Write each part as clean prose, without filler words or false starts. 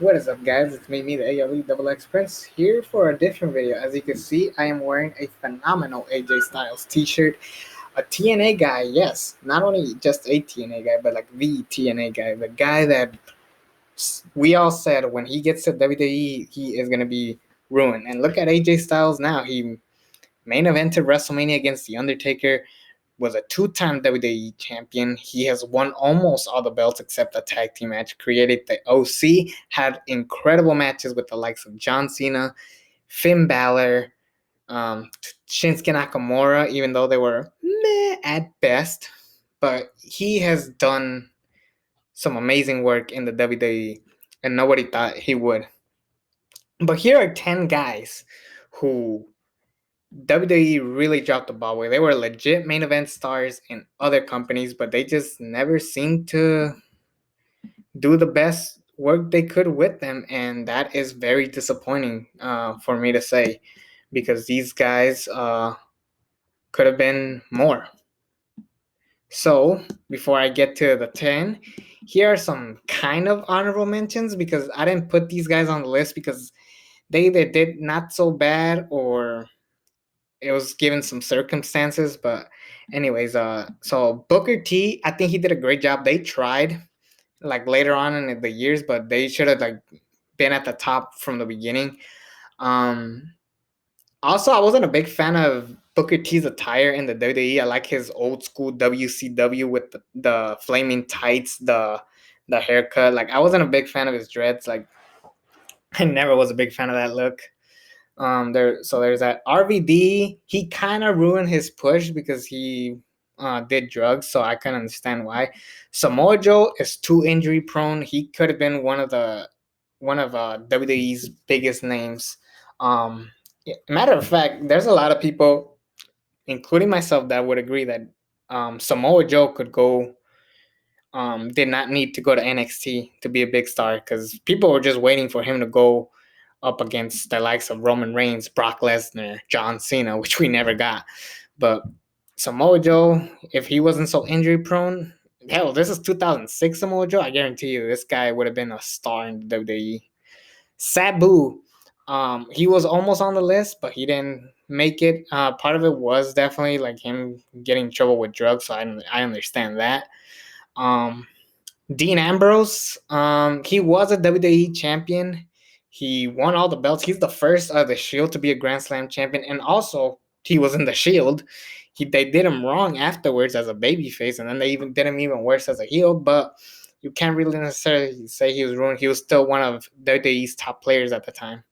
What is up, guys? It's me, the ALE Double X Prince, here for a different video. As you can see, I am wearing a phenomenal AJ Styles t-shirt. A TNA guy, yes. Not only just a TNA guy, but like the TNA guy. The guy that we all said when he gets to WWE, he is going to be ruined. And look at AJ Styles now. He main evented WrestleMania against The Undertaker, was a two-time WWE champion. He has won almost all the belts except a tag team match, created the OC, had incredible matches with the likes of John Cena, Finn Balor, Shinsuke Nakamura, even though they were meh at best. But he has done some amazing work in the WWE, and nobody thought he would. But here are 10 guys who WWE really dropped the ball where they were legit main event stars in other companies, but they just never seemed to do the best work they could with them. And that is very disappointing for me to say because these guys could have been more. So, before I get to the 10, here are some kind of honorable mentions because I didn't put these guys on the list because they either did not so bad or it was given some circumstances, but anyways, so Booker T, I think he did a great job. They tried like later on in the years, but they should have like been at the top from the beginning. Um, Also, I wasn't a big fan of Booker T's attire in the WWE. I like his old school WCW with the flaming tights, the haircut. Like I wasn't a big fan of his dreads. Like I never was a big fan of that look. There's that RVD. He kind of ruined his push because he did drugs, so I can understand why. Samoa Joe is too injury prone. He could have been one of WWE's biggest names. Matter of fact, there's a lot of people, including myself, that would agree that Samoa Joe could go. Did not need to go to NXT to be a big star because people were just waiting for him to go up against the likes of Roman Reigns, Brock Lesnar, John Cena, which we never got. But Samoa Joe, if he wasn't so injury prone, hell, this is 2006 Samoa Joe. I guarantee you, this guy would have been a star in the WWE. Sabu, he was almost on the list, but he didn't make it. Part of it was definitely like him getting in trouble with drugs, so I understand that. Um, Dean Ambrose, he was a WWE champion. He won all the belts. He's the first of the Shield to be a Grand Slam champion, and also he was in the Shield. They did him wrong afterwards as a babyface, and then they even did him even worse as a heel. But you can't really necessarily say he was ruined. He was still one of WWE's top players at the time.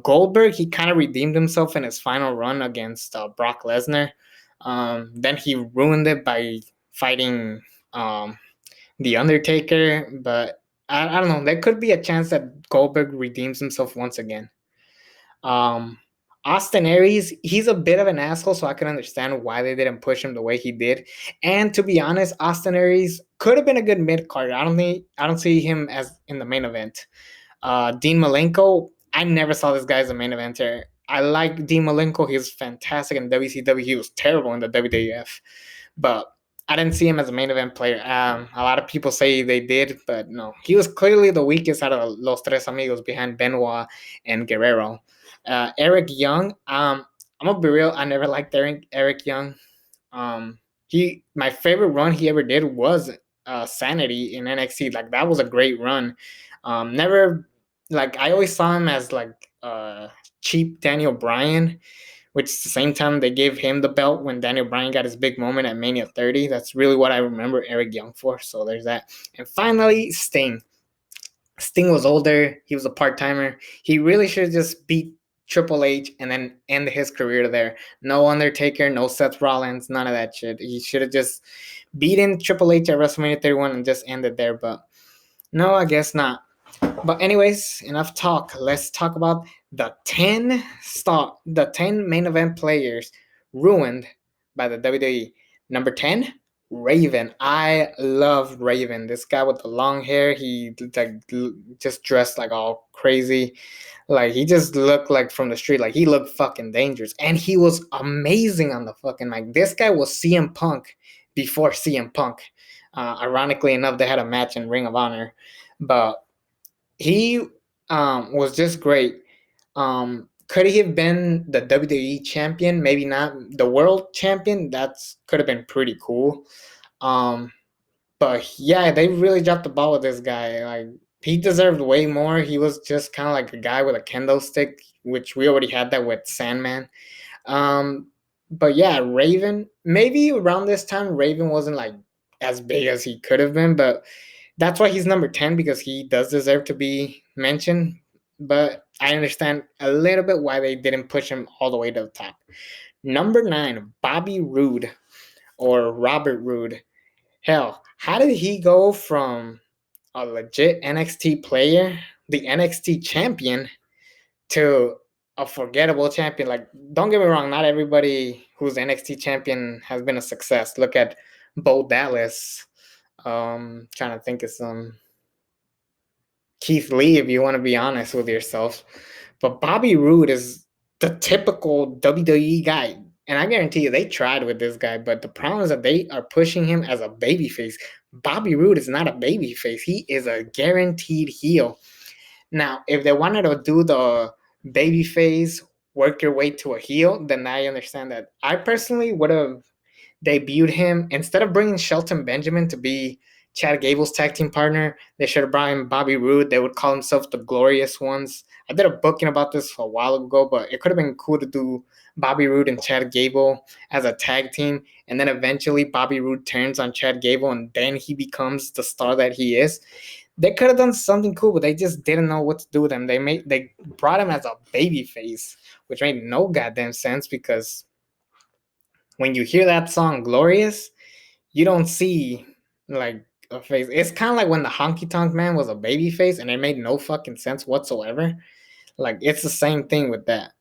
Goldberg, he kind of redeemed himself in his final run against Brock Lesnar. Then he ruined it by fighting The Undertaker, but I don't know. There could be a chance that Goldberg redeems himself once again. Um, Austin Aries, he's a bit of an asshole, so I can understand why they didn't push him the way he did. And to be honest, Austin Aries could have been a good mid card. I don't see him as in the main event. Dean Malenko, I never saw this guy as a main eventer. I like Dean Malenko. He was fantastic in WCW. He was terrible in the WWF. But I didn't see him as a main event player. A lot of people say they did, but no. He was clearly the weakest out of Los Tres Amigos behind Benoit and Guerrero. Eric Young, I'm going to be real. I never liked Eric Young. My favorite run he ever did was Sanity in NXT. Like that was a great run. Never like I always saw him as like cheap Daniel Bryan, which at the same time they gave him the belt when Daniel Bryan got his big moment at Mania 30. That's really what I remember Eric Young for. So there's that. And finally, Sting. Sting was older. He was a part timer. He really should have just beat Triple H and then end his career there. No Undertaker, no Seth Rollins, none of that shit. He should have just beaten Triple H at WrestleMania 31 and just ended there. But no, I guess not. But anyways, enough talk. Let's talk about the 10 main event players ruined by the WWE. Number 10, Raven. I love Raven. This guy with the long hair, he like just dressed like all crazy. Like he just looked like from the street, like he looked fucking dangerous. And he was amazing on the fucking mic. This guy was CM Punk before CM Punk. Ironically enough, they had a match in Ring of Honor. But he was just great. Could he have been the WWE champion? Maybe not the world champion. That's could have been pretty cool. Um, but yeah, they really dropped the ball with this guy. Like he deserved way more. He was just kind of like a guy with a kendo stick, which we already had that with Sandman. Um, but yeah, Raven. Maybe around this time, Raven wasn't like as big as he could have been, but that's why he's number 10 because he does deserve to be mentioned. But I understand a little bit why they didn't push him all the way to the top. Number 9, Bobby Roode or Robert Roode. Hell, how did he go from a legit NXT player, the NXT champion, to a forgettable champion? Like, don't get me wrong, not everybody who's NXT champion has been a success. Look at Bo Dallas. Trying to think of some Keith Lee, if you want to be honest with yourself. But Bobby Roode is the typical WWE guy. And I guarantee you they tried with this guy, but the problem is that they are pushing him as a babyface. Bobby Roode is not a babyface. He is a guaranteed heel. Now, if they wanted to do the babyface, work your way to a heel, then I understand that. I personally would have debuted him instead of bringing Shelton Benjamin to be Chad Gable's tag team partner. They should have brought in Bobby Roode. They would call themselves the Glorious Ones. I did a booking about this a while ago, but it could have been cool to do Bobby Roode and Chad Gable as a tag team, and then eventually Bobby Roode turns on Chad Gable, and then he becomes the star that he is. They could have done something cool, but they just didn't know what to do with him. They brought him as a baby face, which made no goddamn sense because when you hear that song Glorious, you don't see like a face. It's kind of like when the Honky Tonk Man was a baby face and it made no fucking sense whatsoever. Like it's the same thing with that.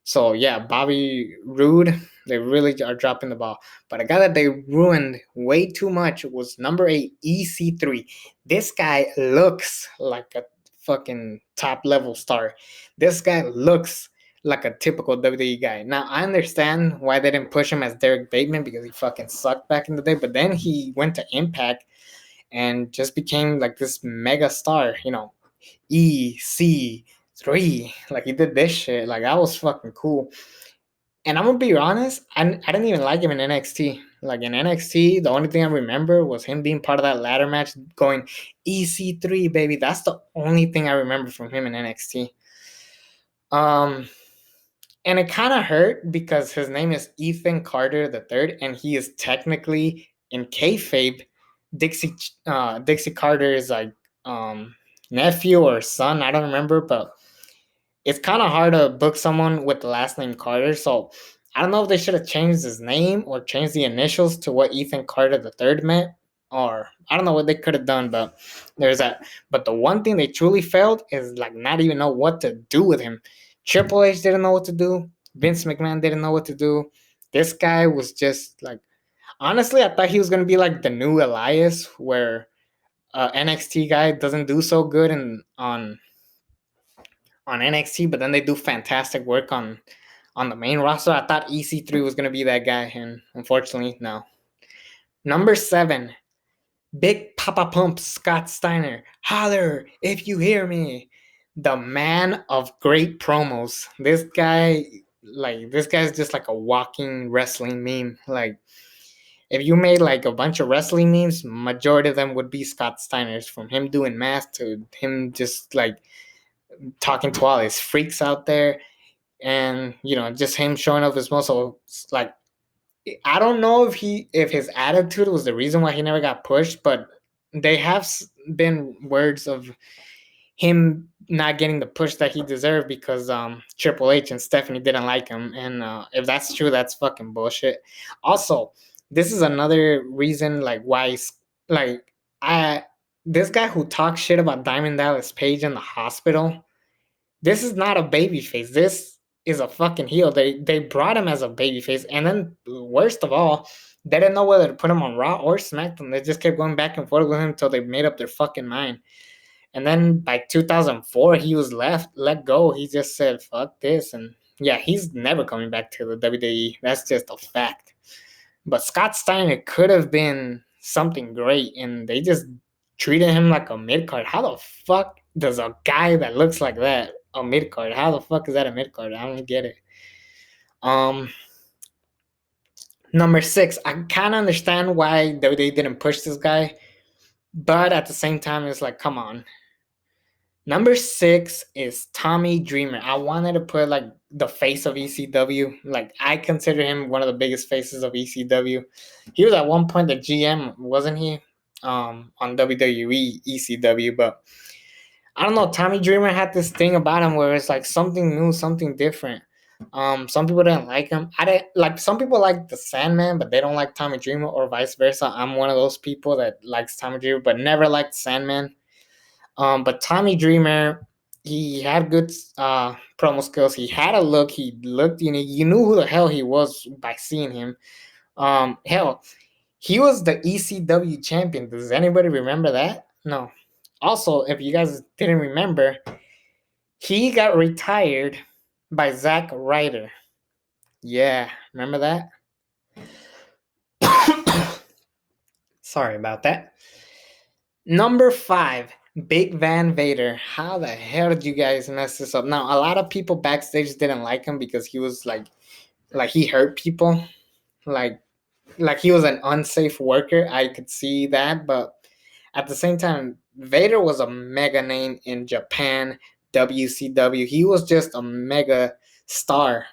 So yeah, Bobby Roode, they really are dropping the ball. But a guy that they ruined way too much was number 8, EC3. This guy looks like a fucking top level star. This guy looks like a typical WWE guy. Now I understand why they didn't push him as Derek Bateman because he fucking sucked back in the day. But then he went to Impact and just became like this mega star. EC3. Like he did this shit. Like that was fucking cool. And I'm gonna be honest, I didn't even like him in NXT. Like in NXT, the only thing I remember was him being part of that ladder match going EC3, baby. That's the only thing I remember from him in NXT. Um, and it kind of hurt because his name is Ethan Carter the third, and he is technically in kayfabe Dixie Carter's like nephew or son. I don't remember, but it's kind of hard to book someone with the last name Carter. So I don't know if they should have changed his name or changed the initials to what Ethan Carter the third meant, or I don't know what they could have done. But there's that. But the one thing they truly failed is like not even know what to do with him. Triple H didn't know what to do. Vince McMahon didn't know what to do. This guy was just like, honestly, I thought he was gonna be like the new Elias, where NXT guy doesn't do so good on NXT, but then they do fantastic work on the main roster. I thought EC3 was gonna be that guy, and unfortunately, no. Number 7, Big Papa Pump Scott Steiner. Holler if you hear me. The man of great promos. This guy's just like a walking wrestling meme. Like if you made like a bunch of wrestling memes, majority of them would be Scott Steiner's. From him doing math to him just like talking to all his freaks out there, and just him showing off his muscle. Like I don't know if his attitude was the reason why he never got pushed, but they have been words of him not getting the push that he deserved because Triple H and Stephanie didn't like him, and if that's true, that's fucking bullshit. Also, this is another reason like why like I this guy who talks shit about Diamond Dallas Page in the hospital. This is not a baby face. This is a fucking heel. They brought him as a baby face, and then worst of all, they didn't know whether to put him on Raw or SmackDown. They just kept going back and forth with him until they made up their fucking mind. And then by 2004, he was let go. He just said, "Fuck this," and yeah, he's never coming back to the WWE. That's just a fact. But Scott Steiner could have been something great, and they just treated him like a mid card. How the fuck does a guy that looks like that a mid card? How the fuck is that a mid card? I don't get it. Um, Number 6, I kind of understand why they didn't push this guy, but at the same time, it's like, come on. Number 6 is Tommy Dreamer. I wanted to put like the face of ECW. Like I consider him one of the biggest faces of ECW. He was at one point the GM, wasn't he? On WWE ECW, but I don't know. Tommy Dreamer had this thing about him where it's like something new, something different. Some people didn't like him. I didn't like. Some people like the Sandman, but they don't like Tommy Dreamer, or vice versa. I'm one of those people that likes Tommy Dreamer, but never liked Sandman. But Tommy Dreamer, he had good promo skills. He had a look. He looked unique. You knew who the hell he was by seeing him. Hell, he was the ECW champion. Does anybody remember that? No. Also, if you guys didn't remember, he got retired by Zack Ryder. Yeah, remember that? Sorry about that. Number 5, Big Van Vader. How the hell did you guys mess this up? Now, a lot of people backstage didn't like him because he was like he hurt people, like he was an unsafe worker. I could see that, but at the same time, Vader was a mega name in Japan, WCW. He was just a mega star.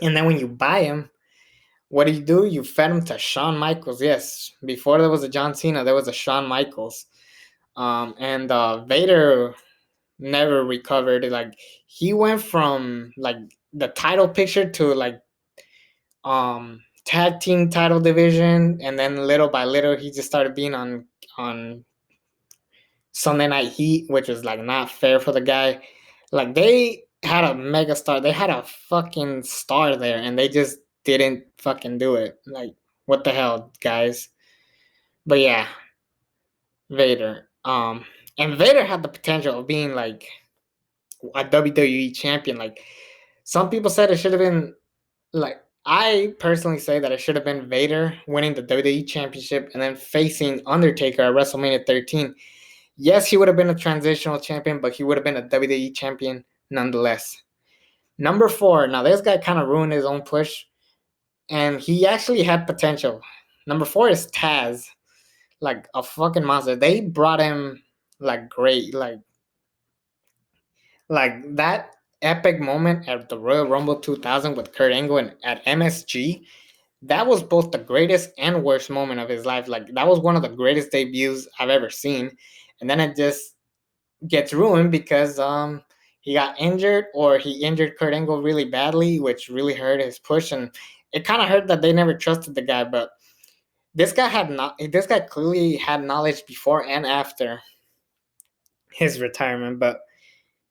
And then when you buy him, what do? You fed him to Shawn Michaels. Yes, before there was a John Cena, there was a Shawn Michaels. And Vader never recovered. Like he went from like the title picture to like tag team title division, and then little by little he just started being on Sunday Night Heat, which was like not fair for the guy. Like they had a mega star, they had a fucking star there, and they just didn't fucking do it. Like what the hell, guys? But yeah, Vader. And Vader had the potential of being like a WWE champion. Like some people said it should have been like I personally say that it should have been Vader winning the WWE championship and then facing Undertaker at WrestleMania 13. Yes, he would have been a transitional champion, but he would have been a WWE champion nonetheless. Number 4. Now this guy kind of ruined his own push, and he actually had potential. Number 4 is Tazz, like a fucking monster. They brought him like great, like that epic moment at the Royal Rumble 2000 with Kurt Angle and at MSG. That was both the greatest and worst moment of his life. Like that was one of the greatest debuts I've ever seen, and then it just gets ruined because he got injured, or he injured Kurt Angle really badly, which really hurt his push, and it kind of hurt that they never trusted the guy. But this guy clearly had knowledge before and after his retirement. But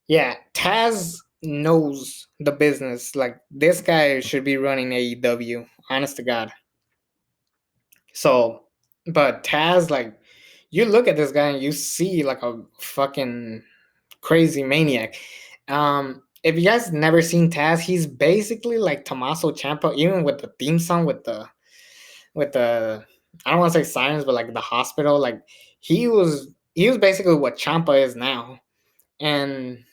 yeah, Taz knows the business. Like this guy should be running AEW, honest to God. So, but Taz, like, you look at this guy and you see like a fucking crazy maniac. If you guys never seen Taz, he's basically like Tommaso Ciampa, even with the theme song, with the I don't want to say sirens, but like the hospital. Like he was basically what Ciampa is now, and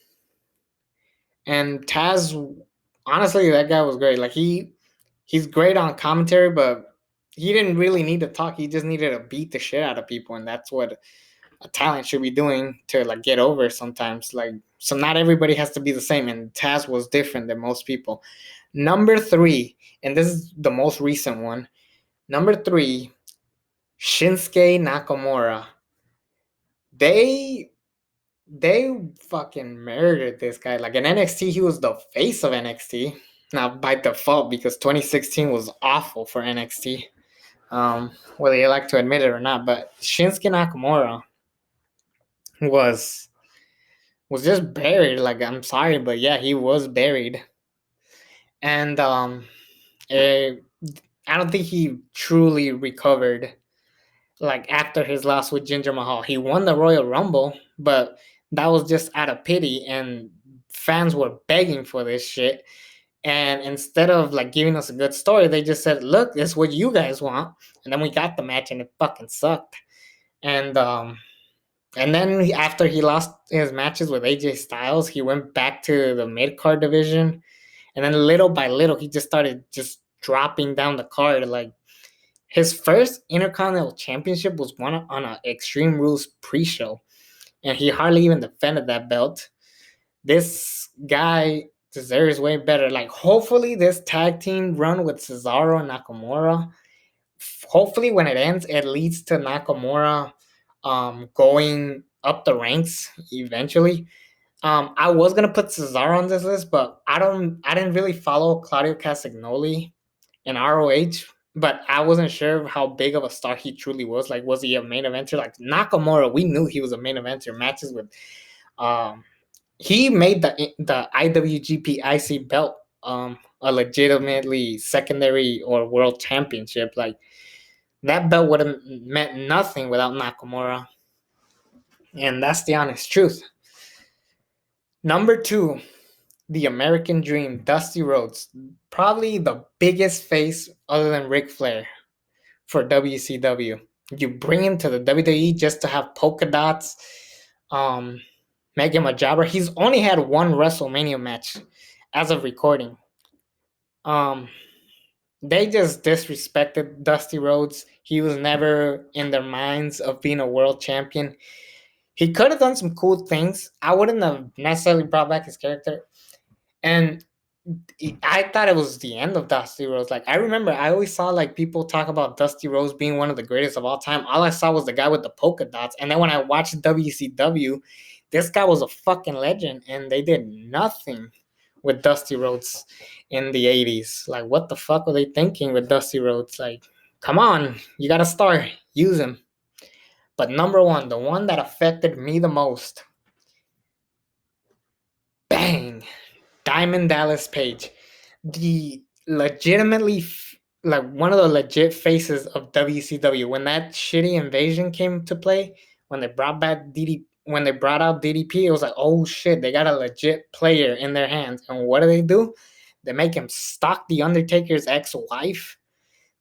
Taz, honestly, that guy was great. Like he's great on commentary, but he didn't really need to talk. He just needed to beat the shit out of people, and that's what a talent should be doing to like get over sometimes. Like so, not everybody has to be the same, and Taz was different than most people. Number 3, and this is the most recent one. Number 3, Shinsuke Nakamura. They fucking murdered this guy. Like in NXT, he was the face of NXT. Now by default, because 2016 was awful for NXT. Whether you like to admit it or not, but Shinsuke Nakamura was just buried. Like I'm sorry, but yeah, he was buried. And eh, I don't think he truly recovered. Like after his loss with Jinder Mahal, he won the Royal Rumble, but that was just out of pity, and fans were begging for this shit. And instead of like giving us a good story, they just said, "Look, this is what you guys want," and then we got the match, and it fucking sucked. And And then after he lost his matches with AJ Styles, he went back to the mid card division, and then little by little, he just started just dropping down the card. Like his first Intercontinental Championship was won on an Extreme Rules pre-show, and he hardly even defended that belt. This guy deserves way better. Like hopefully, this tag team run with Cesaro and Nakamura, hopefully when it ends, it leads to Nakamura going up the ranks eventually. I was gonna put Cesaro on this list, but I didn't really follow Claudio Castagnoli in ROH, but I wasn't sure how big of a star he truly was. Like, was he a main eventer? Like Nakamura, we knew he was a main eventer. Matches with, um, he made the IWGP IC belt a legitimately secondary or world championship. Like that belt would have meant nothing without Nakamura, and that's the honest truth. Number two, the American Dream, Dusty Rhodes, probably the biggest face other than Ric Flair for WCW. You bring him to the WWE just to have polka dots, make him a jobber. He's only had one WrestleMania match as of recording. They just disrespected Dusty Rhodes. He was never in their minds of being a world champion. He could have done some cool things. I wouldn't have necessarily brought back his character. And I thought it was the end of Dusty Rhodes. Like I remember, I always saw like people talk about Dusty Rhodes being one of the greatest of all time. All I saw was the guy with the polka dots. And then when I watched WCW, this guy was a fucking legend, and they did nothing with Dusty Rhodes in the 80s. Like, what the fuck were they thinking with Dusty Rhodes? Like, come on, you got a star, use him. But number one, the one that affected me the most, bang, Diamond Dallas Page, the legitimately like one of the legit faces of WCW. When that shitty invasion came to play, when they brought out DDP, it was like, oh shit, they got a legit player in their hands. And what do? They make him stalk the Undertaker's ex-wife.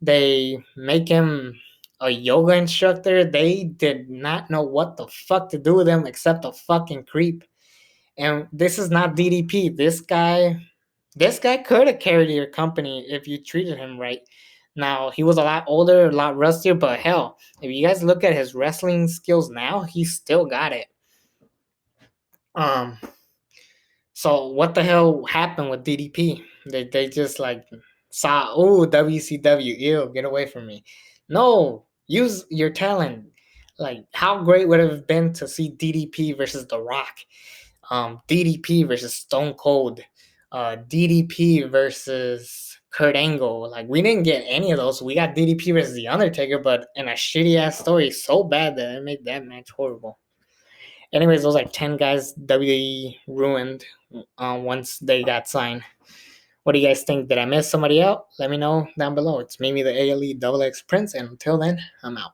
They make him a yoga instructor. They did not know what the fuck to do with him except a fucking creep. And this is not DDP. This guy could have carried your company if you treated him right. Now, he was a lot older, a lot rustier, but hell, if you guys look at his wrestling skills now, he's still got it. So what the hell happened with DDP? They just like saw, oh, WCW, ew, get away from me. No, use your talent. Like, how great would it have been to see DDP versus The Rock? DDP versus Stone Cold, DDP versus Kurt Angle. Like, we didn't get any of those. We got DDP versus The Undertaker, but in a shitty ass story, so bad that it made that match horrible. Anyways, those like 10 guys WWE ruined once they got signed. What do you guys think? Did I miss somebody out? Let me know down below. It's Mimi the ALE Double X Prince, and until then, I'm out.